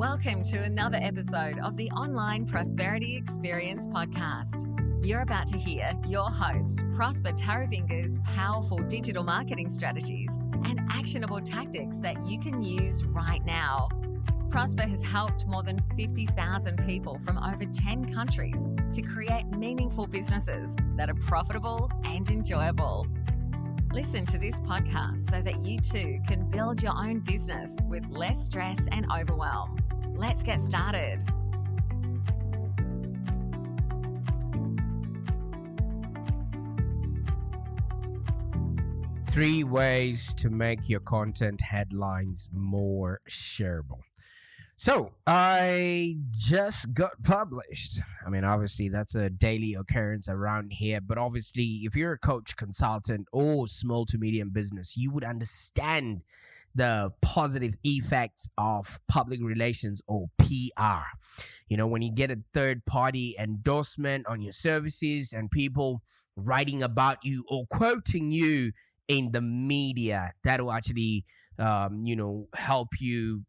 Welcome to another episode of the Online Prosperity Experience podcast. You're about to hear your host, Prosper Taravinga's powerful digital marketing strategies and actionable tactics that you can use right now. Prosper has helped more than 50,000 people from over 10 countries to create meaningful businesses that are profitable and enjoyable. Listen to this podcast so that you too can build your own business with less stress and overwhelm. Let's get started. Three ways to make your content headlines more shareable. So I just got published. I mean, obviously that's a daily occurrence around here, but obviously if you're a coach, consultant, or small to medium business, you would understand the positive effects of public relations or PR. You know, when you get a third party endorsement on your services and people writing about you or quoting you in the media, that will actually, help you,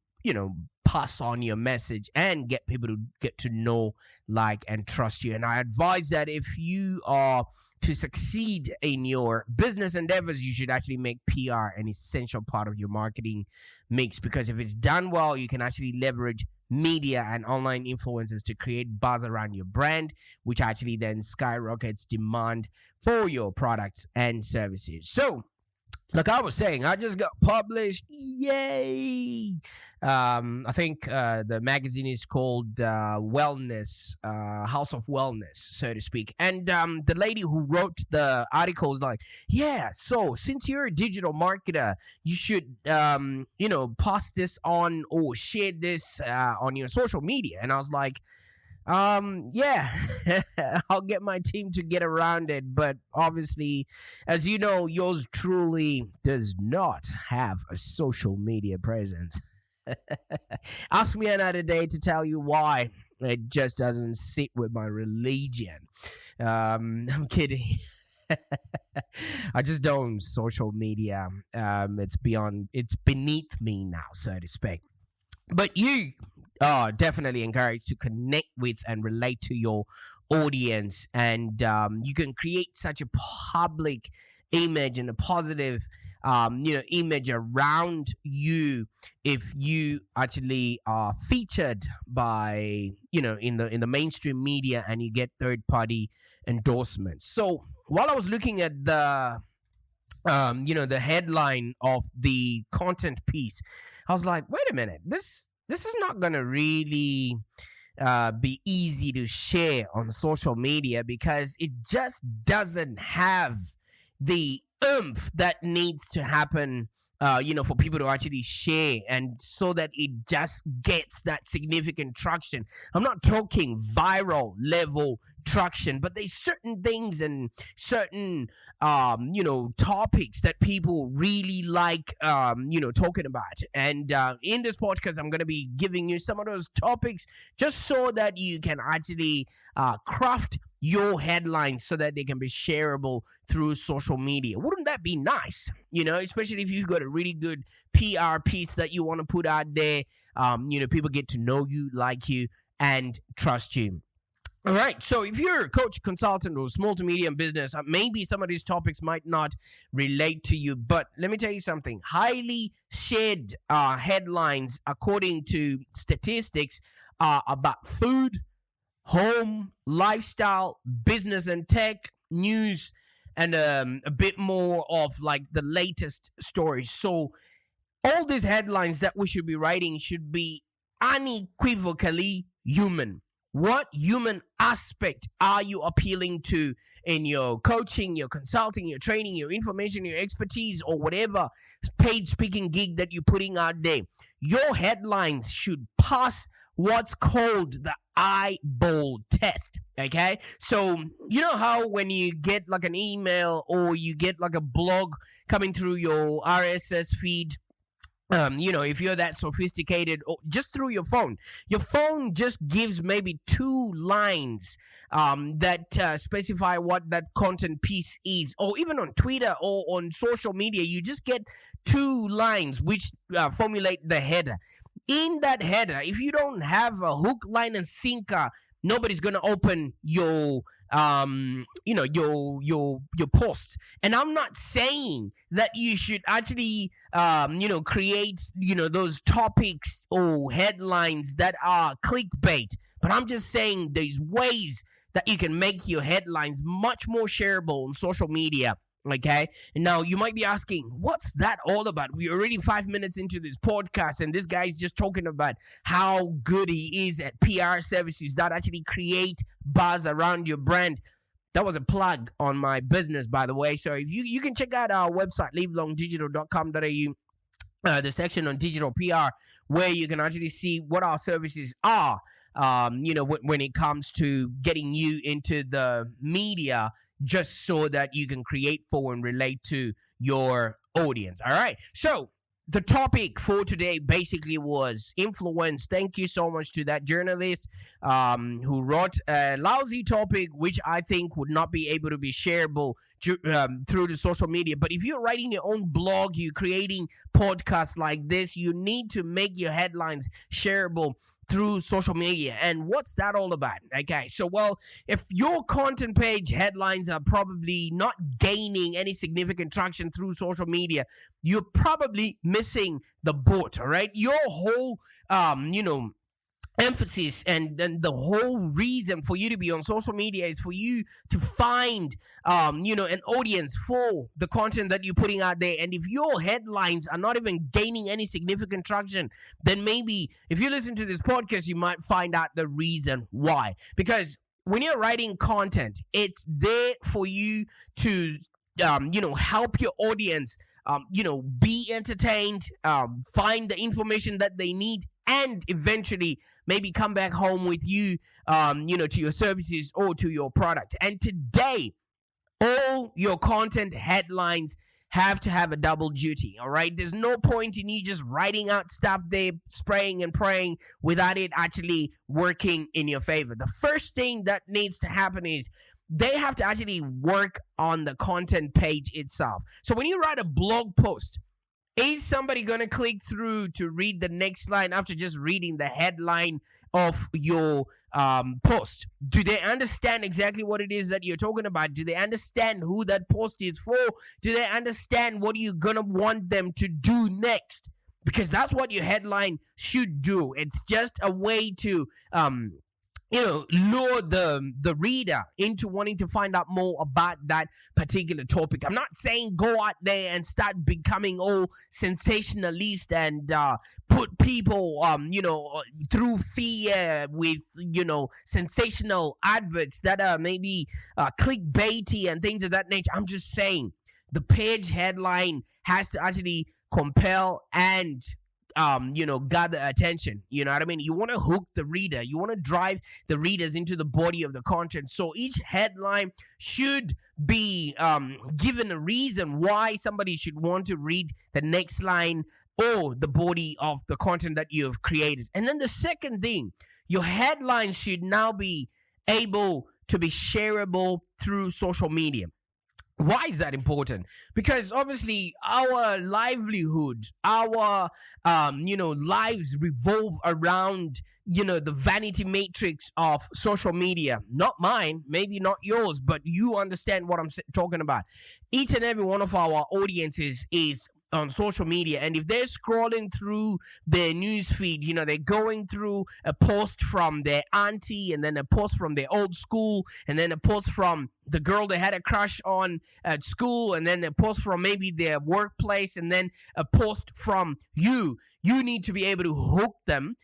pass on your message and get people to get to know, like, and trust you. And I advise that if you are to succeed in your business endeavors, you should actually make PR an essential part of your marketing mix, because if it's done well, you can actually leverage media and online influencers to create buzz around your brand, which actually then skyrockets demand for your products and services. So, like I was saying, I just got published. Yay! I think the magazine is called Wellness, House of Wellness, so to speak. And the lady who wrote the article is like, yeah, so since you're a digital marketer, you should, pass this on or share this on your social media. And I was like, yeah, I'll get my team to get around it. But obviously, as you know, yours truly does not have a social media presence. Ask me another day to tell you why. It just doesn't sit with my religion. I'm kidding. I just don't social media. It's beneath me now, so to speak. But you are definitely encouraged to connect with and relate to your audience, and you can create such a public image and a positive image around you if you actually are featured by in the mainstream media and you get third party endorsements. So while I was looking at the the headline of the content piece, I was like, wait a minute, this is not going to really be easy to share on social media, because it just doesn't have the oomph that needs to happen, for people to actually share, and so that it just gets that significant traction. I'm not talking viral level traction, but there's certain things and certain, topics that people really like, talking about. And in this podcast, I'm going to be giving you some of those topics just so that you can actually craft your headlines so that they can be shareable through social media. Wouldn't that be nice? Especially if you've got a really good PR piece that you want to put out there. People get to know you, like you, and trust you. All right, so if you're a coach, consultant, or small to medium business, maybe some of these topics might not relate to you, but let me tell you something. Highly shared headlines, according to statistics, are about food, home, lifestyle, business and tech, news, and a bit more of like the latest stories. So all these headlines that we should be writing should be unequivocally human. What human aspect are you appealing to in your coaching, your consulting, your training, your information, your expertise, or whatever paid speaking gig that you're putting out there? Your headlines should pass what's called the eyeball test, okay? So you know how when you get like an email or you get like a blog coming through your RSS feed, if you're that sophisticated, or just through your phone just gives maybe 2 lines that specify what that content piece is, or even on Twitter or on social media, you just get 2 lines which formulate the header. in that header, if you don't have a hook, line, and sinker, nobody's gonna open your your post. And I'm not saying that you should actually create those topics or headlines that are clickbait, but I'm just saying there's ways that you can make your headlines much more shareable on social media. Okay. And now you might be asking, what's that all about? We're already 5 minutes into this podcast, and this guy's just talking about how good he is at PR services that actually create buzz around your brand. That was a plug on my business, by the way. So if you can check out our website, livelongdigital.com.au, the section on digital PR, where you can actually see what our services are. When it comes to getting you into the media, just so that you can create for and relate to your audience. All right. So the topic for today basically was influence. Thank you so much to that journalist who wrote a lousy topic, which I think would not be able to be shareable through the social media. But if you're writing your own blog, you're creating podcasts like this, you need to make your headlines shareable through social media. And what's that all about? Okay, so well, if your content page headlines are probably not gaining any significant traction through social media, you're probably missing the boat. All right, your whole emphasis and the whole reason for you to be on social media is for you to find an audience for the content that you're putting out there. And if your headlines are not even gaining any significant traction, then maybe if you listen to this podcast, you might find out the reason why. Because when you're writing content, it's there for you to help your audience be entertained, find the information that they need, and eventually maybe come back home with you, to your services or to your product. And today, all your content headlines have to have a double duty, all right? There's no point in you just writing out stuff there, spraying and praying without it actually working in your favor. The first thing that needs to happen is they have to actually work on the content page itself. So when you write a blog post, is somebody going to click through to read the next line after just reading the headline of your post? Do they understand exactly what it is that you're talking about? Do they understand who that post is for? Do they understand what you're going to want them to do next? Because that's what your headline should do. It's just a way to lure the reader into wanting to find out more about that particular topic. I'm not saying go out there and start becoming all sensationalist and put people through fear with sensational adverts that are maybe clickbaity and things of that nature. I'm just saying the page headline has to actually compel and gather attention. You know what I mean? You want to hook the reader. You want to drive the readers into the body of the content. So each headline should be given a reason why somebody should want to read the next line or the body of the content that you have created. And then the second thing, your headline should now be able to be shareable through social media. Why is that important? Because obviously our livelihood, our lives revolve around the vanity matrix of social media. Not mine, maybe not yours, but you understand what I'm talking about. Each and every one of our audiences is on social media, and if they're scrolling through their news feed, they're going through a post from their auntie, and then a post from their old school, and then a post from the girl they had a crush on at school, and then a post from maybe their workplace, and then a post from you need to be able to hook them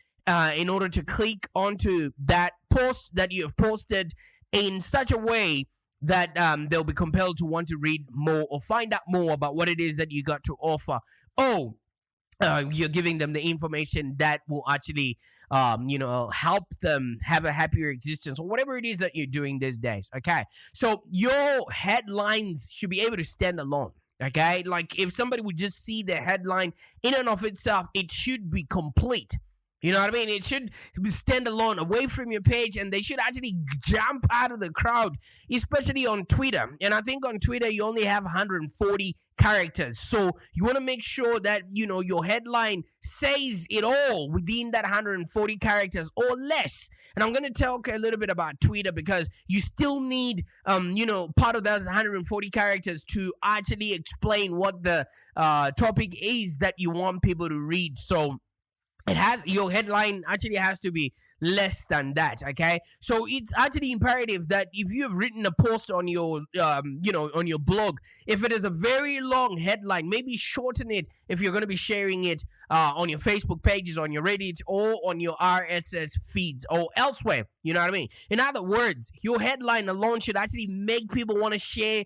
in order to click onto that post that you have posted in such a way that they'll be compelled to want to read more or find out more about what it is that you got to offer. You're giving them the information that will actually, help them have a happier existence or whatever it is that you're doing these days. Okay. So your headlines should be able to stand alone. Okay. Like if somebody would just see the headline in and of itself, it should be complete. You know what I mean? It should stand alone, away from your page, and they should actually jump out of the crowd, especially on Twitter. And I think on Twitter, you only have 140 characters. So you want to make sure that, your headline says it all within that 140 characters or less. And I'm going to talk a little bit about Twitter, because you still need, part of those 140 characters to actually explain what the topic is that you want people to read. So your headline actually has to be less than that. Okay, so it's actually imperative that if you have written a post on your on your blog, if it is a very long headline, maybe shorten it if you're going to be sharing it on your Facebook pages, on your Reddit, or on your RSS feeds or elsewhere. You know what I mean? In other words, your headline alone should actually make people want to share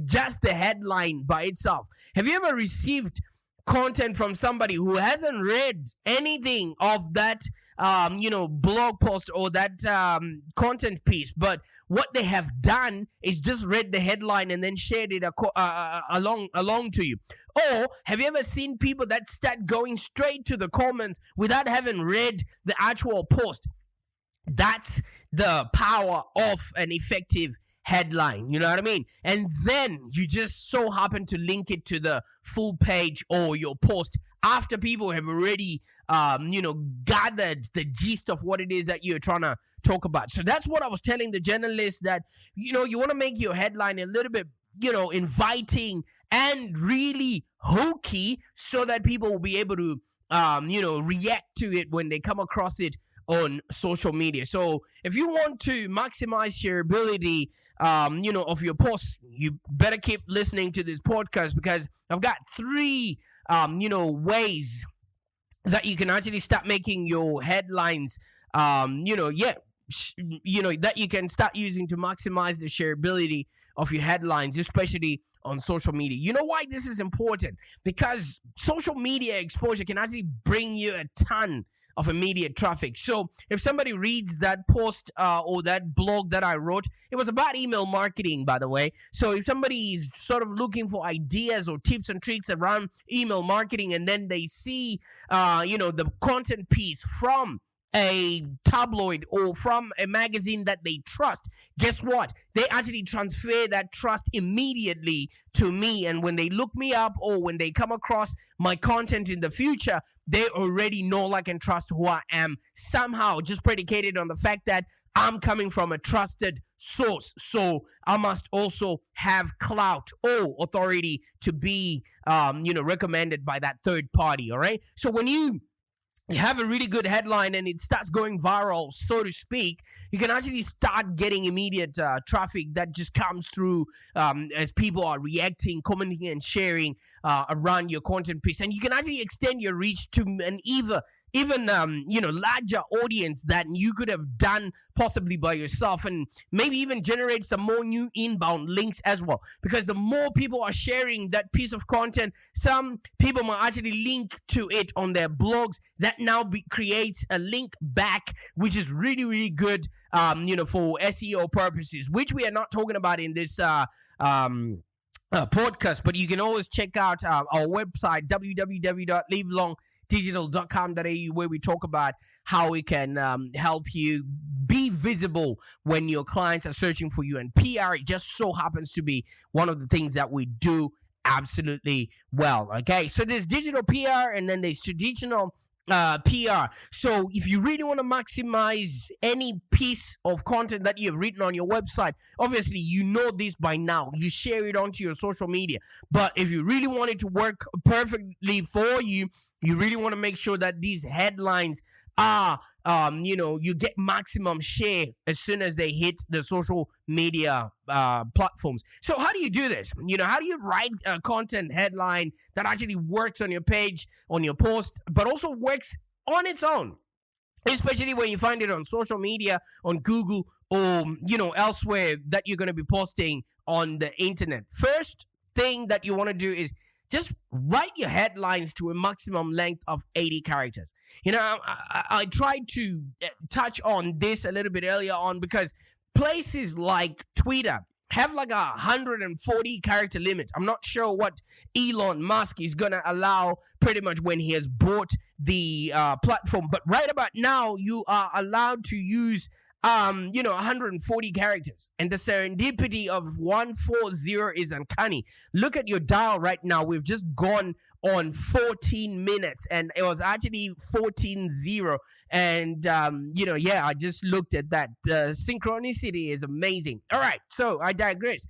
just the headline by itself. Have you ever received content from somebody who hasn't read anything of that blog post or that content piece, but what they have done is just read the headline and then shared it along to you? Or have you ever seen people that start going straight to the comments without having read the actual post? That's the power of an effective headline, you know what I mean? And then you just so happen to link it to the full page or your post after people have already gathered the gist of what it is that you're trying to talk about. So that's what I was telling the journalists, that you want to make your headline a little bit inviting and really hokey, so that people will be able to react to it when they come across it on social media. So if you want to maximize shareability of your posts, you better keep listening to this podcast, because I've got 3 ways that you can actually start making your headlines that you can start using to maximize the shareability of your headlines, especially on social media. You know why this is important? Because social media exposure can actually bring you a ton of immediate traffic. So if somebody reads that post or that blog that I wrote, it was about email marketing, by the way. So if somebody is sort of looking for ideas or tips and tricks around email marketing, and then they see the content piece from a tabloid or from a magazine that they trust, guess what? They actually transfer that trust immediately to me. And when they look me up or when they come across my content in the future, they already know, like, and trust who I am, somehow just predicated on the fact that I'm coming from a trusted source. So I must also have clout or authority to be recommended by that third party. All right. So when you have a really good headline and it starts going viral, so to speak, you can actually start getting immediate traffic that just comes through as people are reacting, commenting, and sharing around your content piece. And you can actually extend your reach to an even larger audience that you could have done possibly by yourself, and maybe even generate some more new inbound links as well. Because the more people are sharing that piece of content, some people might actually link to it on their blogs. That now creates a link back, which is really, really good for SEO purposes, which we are not talking about in this podcast. But you can always check out our website, www.livelongdigital.com.au, where we talk about how we can help you be visible when your clients are searching for you. And PR just so happens to be one of the things that we do absolutely well. Okay, so there's digital PR and then there's traditional PR. So if you really want to maximize any piece of content that you have written on your website, obviously you know this by now, you share it onto your social media. But if you really want it to work perfectly for you, you really want to make sure that these headlines are you get maximum share as soon as they hit the social media platforms. So how do you do this? How do you write a content headline that actually works on your page, on your post, but also works on its own, especially when you find it on social media, on Google, or elsewhere that you're going to be posting on the internet? First thing that you want to do is just write your headlines to a maximum length of 80 characters. I tried to touch on this a little bit earlier on, because places like Twitter have like 140 character limit. I'm not sure what Elon Musk is going to allow pretty much when he has bought the platform. But right about now, you are allowed to use 140 characters, and the serendipity of 140 is uncanny. Look at your dial right now. We've just gone on 14 minutes, and it was actually 14-0. And I just looked at that. The synchronicity is amazing. All right, so I digress.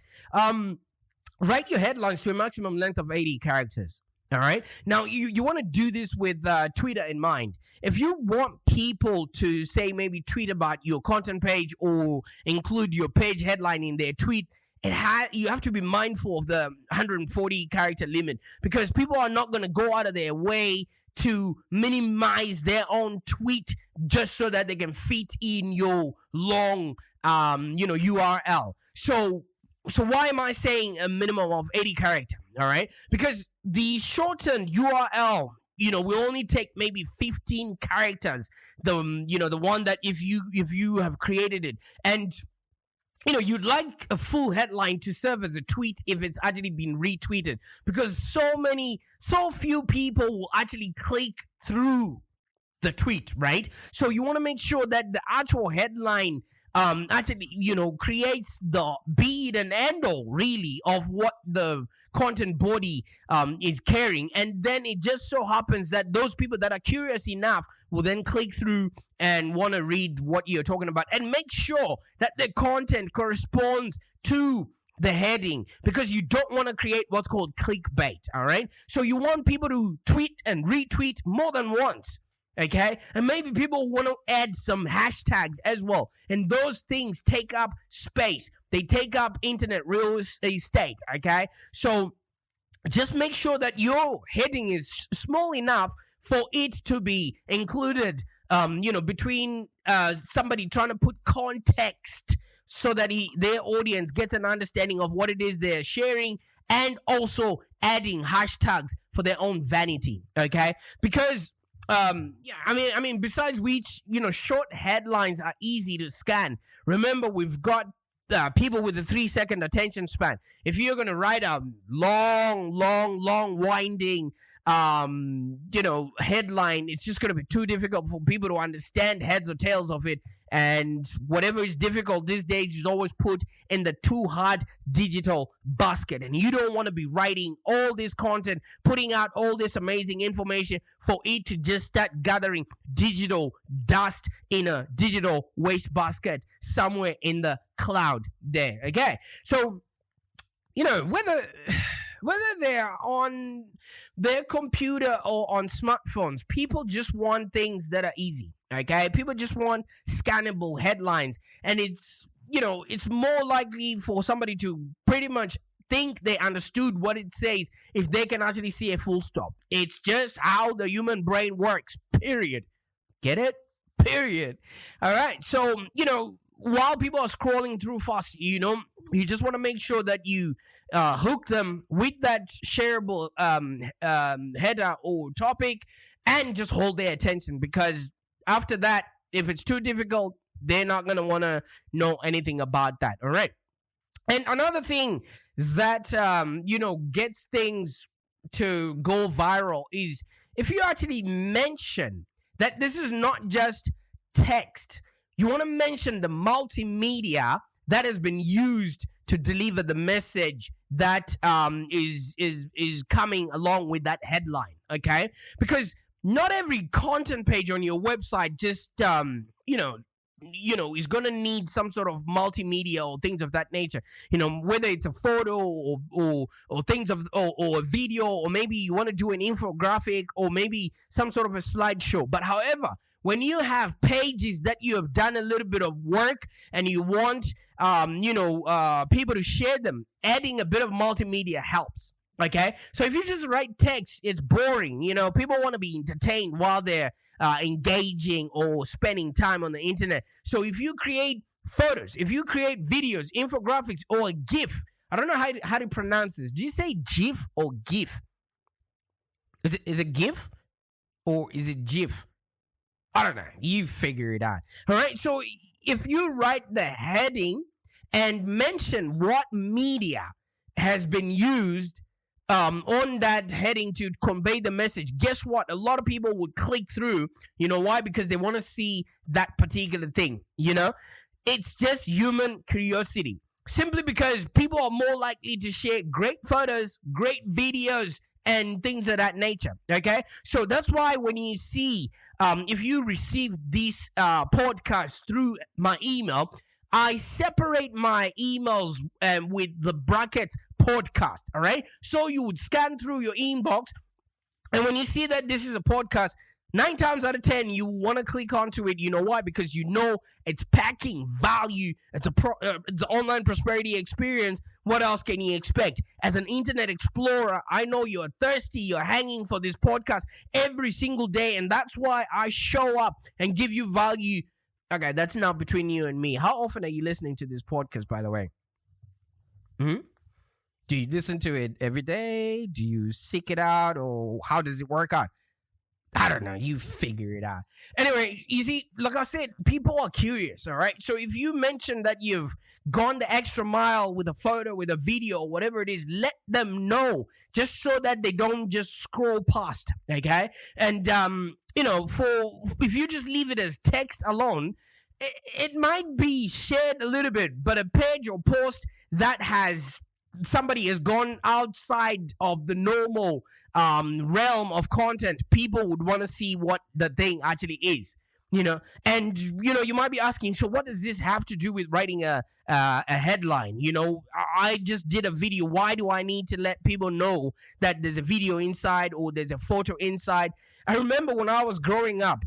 Write your headlines to a maximum length of 80 characters. All right. Now, you want to do this with Twitter in mind. If you want people to say, maybe tweet about your content page or include your page headline in their tweet, you have to be mindful of the 140 character limit, because people are not going to go out of their way to minimize their own tweet just so that they can fit in your long URL. So why am I saying a minimum of 80 character? All right, because the shortened URL, will only take maybe 15 characters. The one that if you have created it, and you'd like a full headline to serve as a tweet if it's actually been retweeted, because so few people will actually click through the tweet, right? So you want to make sure that the actual headline actually creates the be it and end all really of what the content body is carrying. And then it just so happens that those people that are curious enough will then click through and want to read what you're talking about, and make sure that the content corresponds to the heading, because you don't want to create what's called clickbait. All right, so you want people to tweet and retweet more than once. Okay, and maybe people want to add some hashtags as well, and those things take up space. They take up internet real estate. Okay, so just make sure that your heading is small enough for it to be included. Between somebody trying to put context so that their audience gets an understanding of what it is they're sharing, and also adding hashtags for their own vanity. Okay, because besides which, short headlines are easy to scan. Remember, we've got people with a 3-second attention span. If you're going to write a long, winding, headline, it's just going to be too difficult for people to understand heads or tails of it. And whatever is difficult these days is always put in the too hard digital basket. And you don't want to be writing all this content, putting out all this amazing information for it to just start gathering digital dust in a digital waste basket somewhere in the cloud there. Okay. So, whether they're on their computer or on smartphones, people just want things that are easy. Okay, people just want scannable headlines, and it's more likely for somebody to pretty much think they understood what it says if they can actually see a full stop. It's just how the human brain works. Period. Get it? Period. All right. So while people are scrolling through fast, you just want to make sure that you hook them with that shareable header or topic, and just hold their attention, because after that, if it's too difficult, they're not going to want to know anything about that. All right. And another thing that, gets things to go viral is if you actually mention that this is not just text. You want to mention the multimedia that has been used to deliver the message that is coming along with that headline. Okay, because not every content page on your website just is going to need some sort of multimedia or things of that nature. Whether it's a photo or things or a video, or maybe you want to do an infographic, or maybe some sort of a slideshow. But however, when you have pages that you have done a little bit of work and you want people to share them, adding a bit of multimedia helps. Okay, so if you just write text, it's boring. People want to be entertained while they're engaging or spending time on the internet. So if you create photos, if you create videos, infographics, or a GIF, I don't know how to pronounce this. Do you say GIF or GIF? Is it GIF or is it GIF? I don't know. You figure it out. All right. So if you write the heading and mention what media has been used on that heading to convey the message, guess what? A lot of people would click through. You know why? Because they want to see that particular thing. It's just human curiosity. Simply because people are more likely to share great photos, great videos, and things of that nature. Okay, so that's why when you see, if you receive these podcasts through my email, I separate my emails with the brackets podcast. All right, so you would scan through your inbox, and when you see that this is a podcast, 9 times out of 10, you want to click onto it. You know why? Because you know it's packing value. It's it's an online prosperity experience. What else can you expect? As an internet explorer, I know you're thirsty. You're hanging for this podcast every single day, and that's why I show up and give you value. Okay, that's now between you and me. How often are you listening to this podcast, by the way? Do you listen to it every day? Do you seek it out, or how does it work out? I don't know. You figure it out. Anyway, you see, like I said, people are curious, all right? So if you mention that you've gone the extra mile with a photo, with a video, whatever it is, let them know, just so that they don't just scroll past, okay? And, if you just leave it as text alone, it might be shared a little bit, but a page or post that has somebody has gone outside of the normal realm of content, people would want to see what the thing actually is, and you might be asking, so what does this have to do with writing a headline? I just did a video. Why do I need to let people know that there's a video inside or there's a photo inside? I remember when I was growing up,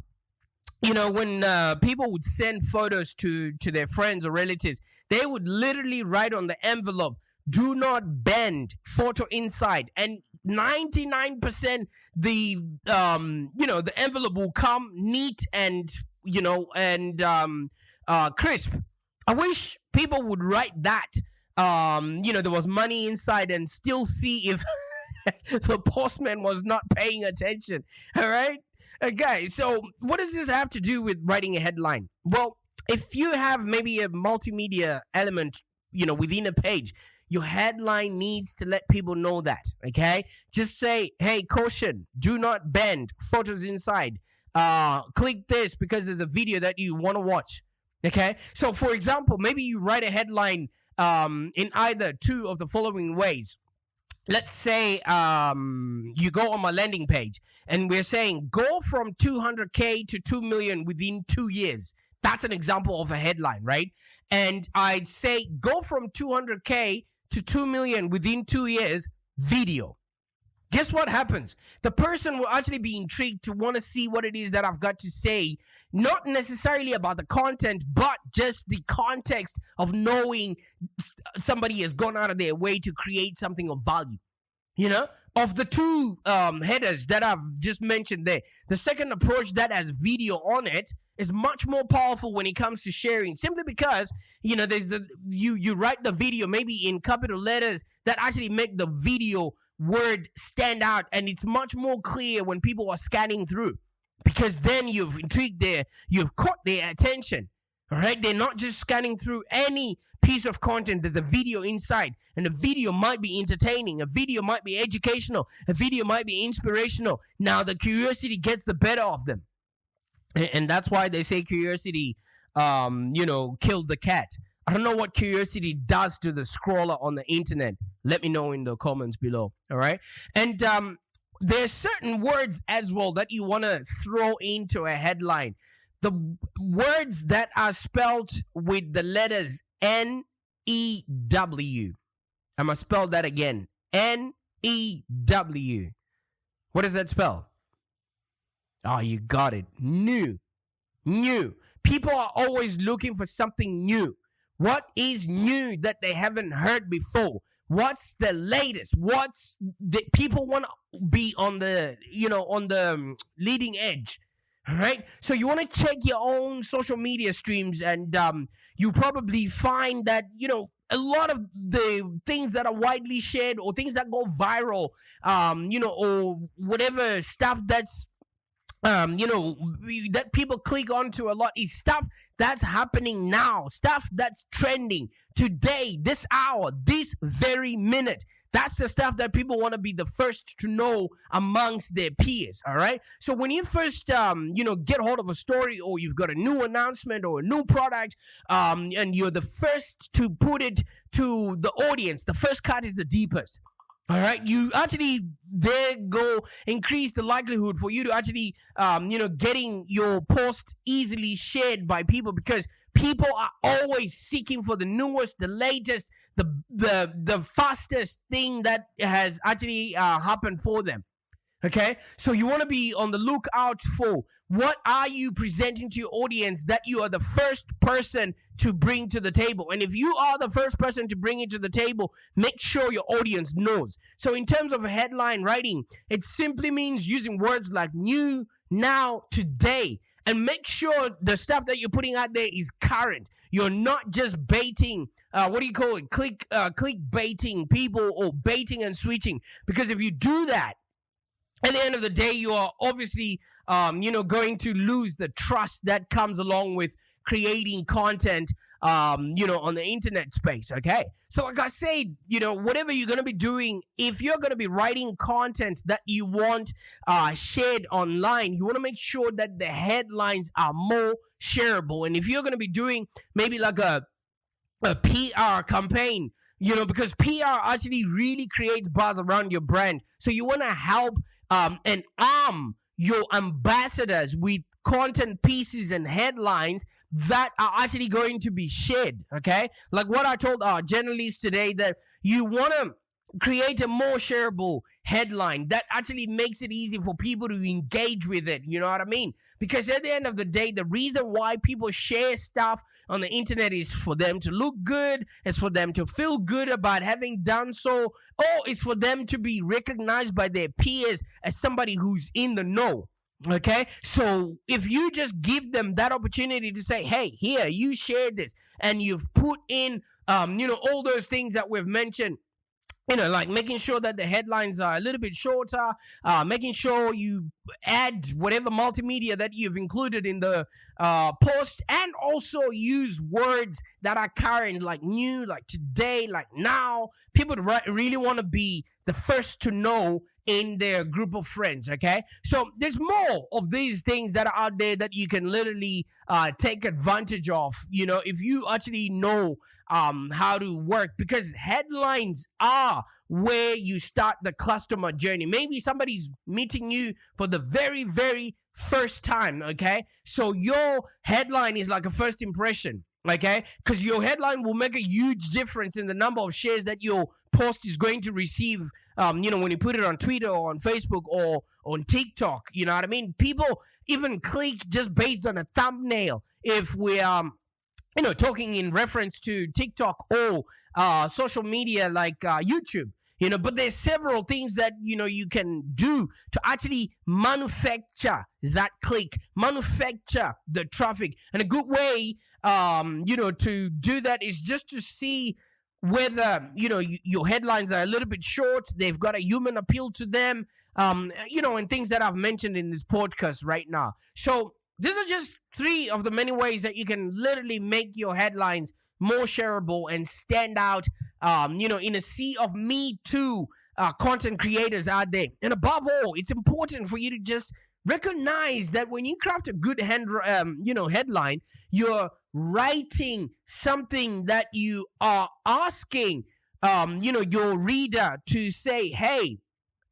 when people would send photos to their friends or relatives, they would literally write on the envelope, "Do not bend, photo inside," and 99% the envelope will come neat and crisp. I wish people would write that. There was money inside, and still see if the postman was not paying attention. All right. Okay. So what does this have to do with writing a headline? Well, if you have maybe a multimedia element, within a page, your headline needs to let people know that, okay? Just say, hey, caution, do not bend, photos inside. Click this because there's a video that you want to watch, okay? So, for example, maybe you write a headline in either two of the following ways. Let's say you go on my landing page, and we're saying, go from 200K to 2 million within 2 years. That's an example of a headline, right? And I'd say, go from 200K to 2 million within 2 years, video. Guess what happens? The person will actually be intrigued to want to see what it is that I've got to say, not necessarily about the content, but just the context of knowing somebody has gone out of their way to create something of value. Of the two headers that I've just mentioned there, the second approach that has video on it is much more powerful when it comes to sharing, simply because there's you write the video maybe in capital letters that actually make the video word stand out, and it's much more clear when people are scanning through, because then you've you've caught their attention. All right, they're not just scanning through any piece of content. There's a video inside, and a video might be entertaining, a video might be educational, a video might be inspirational. Now the curiosity gets the better of them, and that's why they say curiosity killed the cat. I don't know what curiosity does to the scroller on the internet. Let me know in the comments below. All right, and there's certain words as well that you want to throw into a headline. The words that are spelled with the letters N-E-W. I'm going to spell that again. N-E-W. What does that spell? Oh, you got it. New. New. People are always looking for something new. What is new that they haven't heard before? What's the latest? People want to be on the leading edge. All right, so you want to check your own social media streams, and you probably find that a lot of the things that are widely shared or things that go viral, or whatever stuff that's that people click onto a lot is stuff that's happening now, stuff that's trending today, this hour, this very minute. That's the stuff that people want to be the first to know amongst their peers. All right. So when you first, get hold of a story, or you've got a new announcement or a new product, and you're the first to put it to the audience, the first cut is the deepest. All right, you actually there go increase the likelihood for you to actually, getting your post easily shared by people, because people are always seeking for the newest, the latest, the fastest thing that has actually happened for them. Okay, so you want to be on the lookout for what are you presenting to your audience that you are the first person to bring to the table. And if you are the first person to bring it to the table, make sure your audience knows. So in terms of headline writing, it simply means using words like new, now, today, and make sure the stuff that you're putting out there is current. You're not just baiting, click baiting people, or baiting and switching. Because if you do that, at the end of the day, you are obviously, going to lose the trust that comes along with creating content, on the internet space. Okay. So like I said, whatever you're going to be doing, if you're going to be writing content that you want shared online, you want to make sure that the headlines are more shareable. And if you're going to be doing maybe like a PR campaign, because PR actually really creates buzz around your brand. So you want to help and arm your ambassadors with content pieces and headlines that are actually going to be shared. Okay, like what I told our journalists today, that you want to create a more shareable headline that actually makes it easy for people to engage with it. You know what I mean? Because at the end of the day, the reason why people share stuff on the internet is for them to look good, it's for them to feel good about having done so, or it's for them to be recognized by their peers as somebody who's in the know. Okay, so if you just give them that opportunity to say, hey, here, you shared this, and you've put in all those things that we've mentioned, like making sure that the headlines are a little bit shorter, making sure you add whatever multimedia that you've included in the post, and also use words that are current, like new, like today, like now. People really want to be the first to know in their group of friends. Okay, so there's more of these things that are out there that you can literally take advantage of, if you actually know how to work, because headlines are where you start the customer journey. Maybe somebody's meeting you for the very, very first time. Okay, so your headline is like a first impression. Okay, because your headline will make a huge difference in the number of shares that your post is going to receive, when you put it on Twitter or on Facebook or on TikTok. You know what I mean? People even click just based on a thumbnail. If we talking in reference to TikTok or social media like YouTube. But there's several things that, you can do to actually manufacture that click, manufacture the traffic. And a good way, to do that is just to see whether, your headlines are a little bit short, they've got a human appeal to them, and things that I've mentioned in this podcast right now. So these are just 3 of the many ways that you can literally make your headlines more shareable and stand out, in a sea of Me Too content creators out there. And above all, it's important for you to just recognize that when you craft a good headline, you're writing something that you are asking, your reader to say, hey,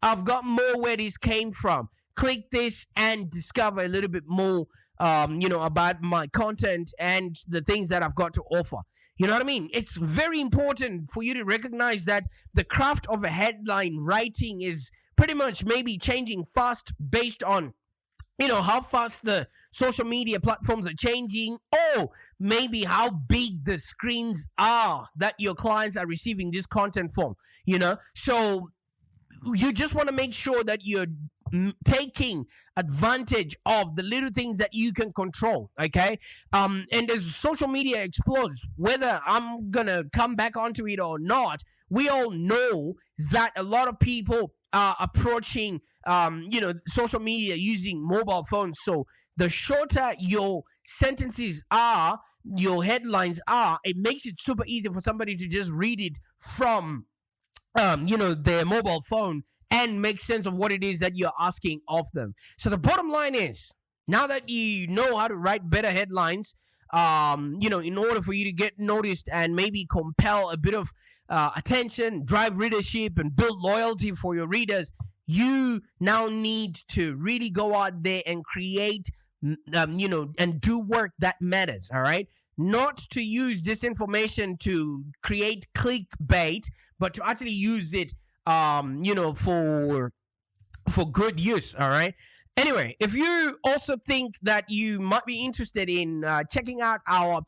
I've got more where this came from. Click this and discover a little bit more, about my content and the things that I've got to offer. You know what I mean? It's very important for you to recognize that the craft of a headline writing is pretty much maybe changing fast based on, how fast the social media platforms are changing, or maybe how big the screens are that your clients are receiving this content from, So you just want to make sure that you're taking advantage of the little things that you can control. Okay, and as social media explodes, whether I'm gonna come back onto it or not, we all know that a lot of people are approaching social media using mobile phones. So the shorter your sentences are, your headlines are, it makes it super easy for somebody to just read it from their mobile phone and make sense of what it is that you're asking of them. So the bottom line is, now that you know how to write better headlines, in order for you to get noticed and maybe compel a bit of attention, drive readership, and build loyalty for your readers, you now need to really go out there and create, and do work that matters, all right? Not to use this information to create clickbait, but to actually use it, for good use, all right? Anyway, if you also think that you might be interested in checking out our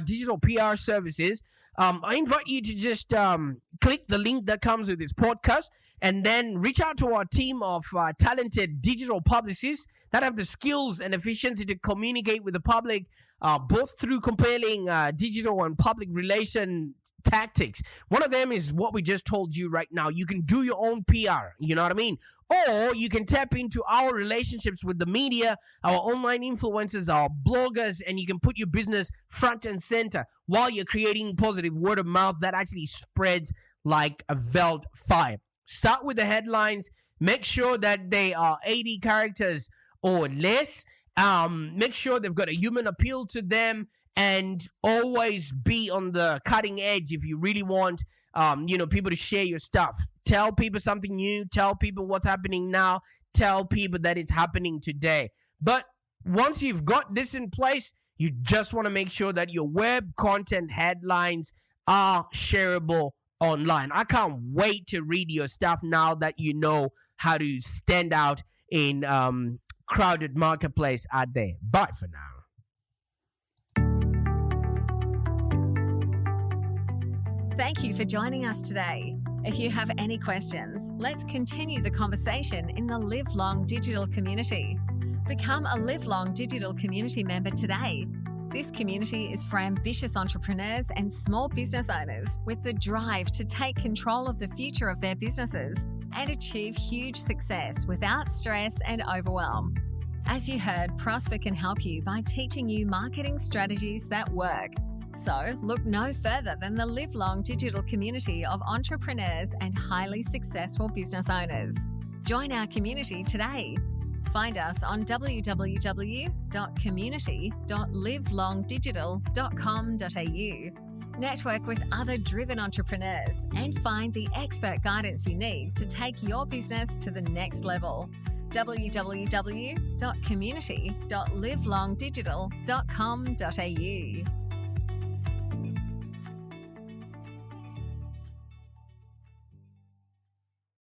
digital PR services, I invite you to just click the link that comes with this podcast and then reach out to our team of talented digital publicists that have the skills and efficiency to communicate with the public, both through compelling digital and public relation tactics. One of them is what we just told you right now. You can do your own PR, you know what I mean? Or you can tap into our relationships with the media, our online influencers, our bloggers, and you can put your business front and center while you're creating positive word of mouth that actually spreads like a veldt fire. Start with the headlines. Make sure that they are 80 characters or less. Make sure they've got a human appeal to them, and always be on the cutting edge if you really want people to share your stuff. Tell people something new. Tell people what's happening now. Tell people that it's happening today. But once you've got this in place, you just want to make sure that your web content headlines are shareable online. I can't wait to read your stuff now that you know how to stand out in crowded marketplace out there. Bye for now. Thank you for joining us today. If you have any questions, let's continue the conversation in the Live Long Digital community. Become a Live Long Digital community member today. This community is for ambitious entrepreneurs and small business owners with the drive to take control of the future of their businesses and achieve huge success without stress and overwhelm. As you heard, Prosper can help you by teaching you marketing strategies that work. So look no further than the Live Long Digital community of entrepreneurs and highly successful business owners. Join our community today. Find us on www.community.livelongdigital.com.au. Network with other driven entrepreneurs and find the expert guidance you need to take your business to the next level. www.community.livelongdigital.com.au